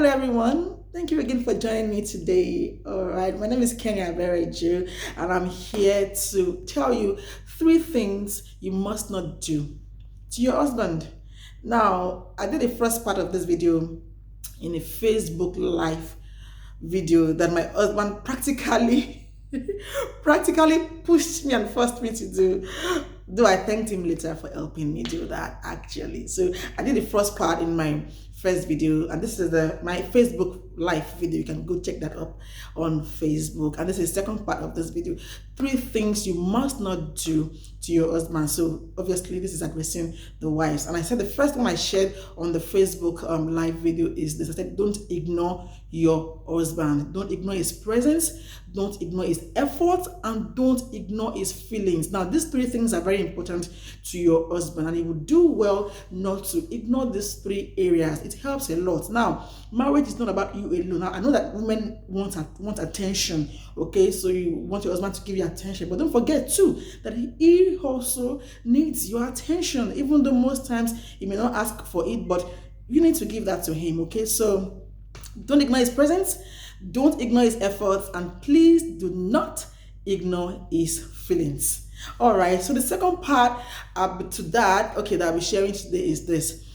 Hello, everyone. Thank you again for joining me today. All right, my name is Kenya Abereju, and I'm here to tell you three things you must not do to your husband. Now, I did the first part of this video in a Facebook Live video that my husband practically pushed me and forced me to do. Though I thanked him later for helping me do that actually. So I did the first part in my first video, and this is my Facebook live video. You can go check that up on Facebook. And this is the second part of this video. Three things you must not do to your husband. So obviously this is addressing the wives. And I said the first one I shared on the Facebook live video is this. I said, don't ignore your husband. Don't ignore his presence. Don't ignore his effort, and don't ignore his feelings. Now, these three things are very important to your husband, and he will do well not to ignore these three areas. It helps a lot. Now, marriage is not about you alone. Now, I know that women want attention, okay? So you want your husband to give you attention, but don't forget too that he also needs your attention, even though most times he may not ask for it, but you need to give that to him, okay? So don't ignore his presence, don't ignore his efforts, and please do not ignore his feelings. All right, so the second part to that, okay, that I'll be sharing today is this.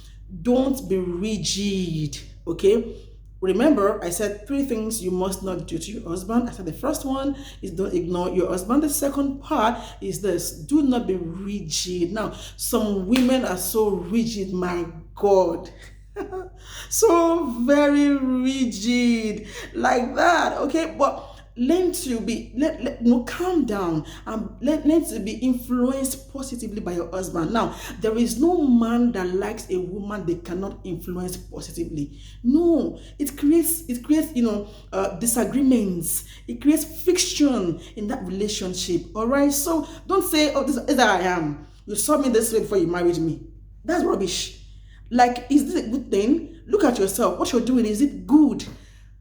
Don't be rigid, okay? Remember, I said three things you must not do to your husband. I said the first one is don't ignore your husband. The second part is this: do not be rigid. Now, some women are so rigid, my God. So very rigid like that, okay? But learn to be calm down and learn to be influenced positively by your husband. Now, there is no man that likes a woman they cannot influence positively. No, it creates disagreements. It creates friction in that relationship. All right, so don't say, oh, this is how I am, you saw me this way before you married me. That's rubbish. Like, is this a good thing? Look at yourself. What you're doing, is it good?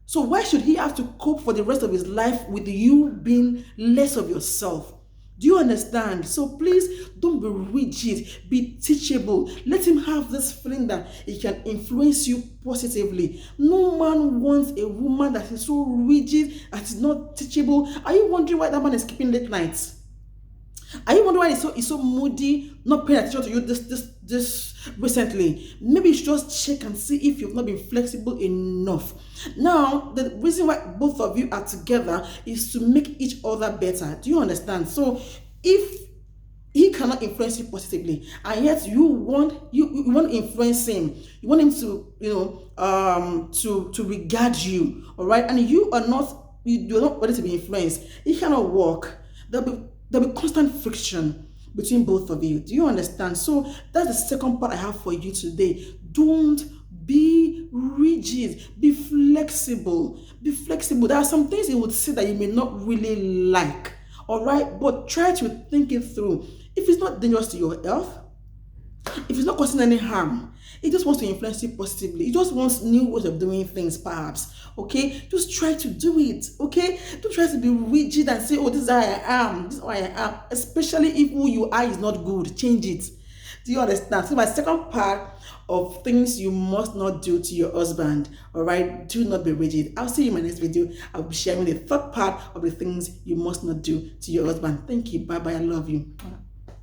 So why should he have to cope for the rest of his life with you being less of yourself? Do you understand? So please don't be rigid, be teachable. Let him have this feeling that he can influence you positively. No man wants a woman that is so rigid, that is not teachable. Are you wondering why that man is keeping late nights? Are you wondering why he's so moody, not paying attention to you this recently? Maybe you should just check and see if you've not been flexible enough. Now, the reason why both of you are together is to make each other better. Do you understand? So if he cannot influence you positively, and yet you want to influence him, you want him to to regard you, all right, and you're not ready to be influenced, it cannot work. There'll be constant friction between both of you. Do you understand? So that's the second part I have for you today. Don't be rigid. Be flexible. Be flexible. There are some things you would say that you may not really like. All right? But try to think it through. If it's not dangerous to your health, if it's not causing any harm, it just wants to influence you positively. It just wants new ways of doing things, perhaps. Okay? Just try to do it. Okay? Don't try to be rigid and say, oh, this is how I am. This is how I am. Especially if who you are is not good. Change it. Do you understand? So my second part of things you must not do to your husband. All right? Do not be rigid. I'll see you in my next video. I'll be sharing the third part of the things you must not do to your husband. Thank you. Bye-bye. I love you.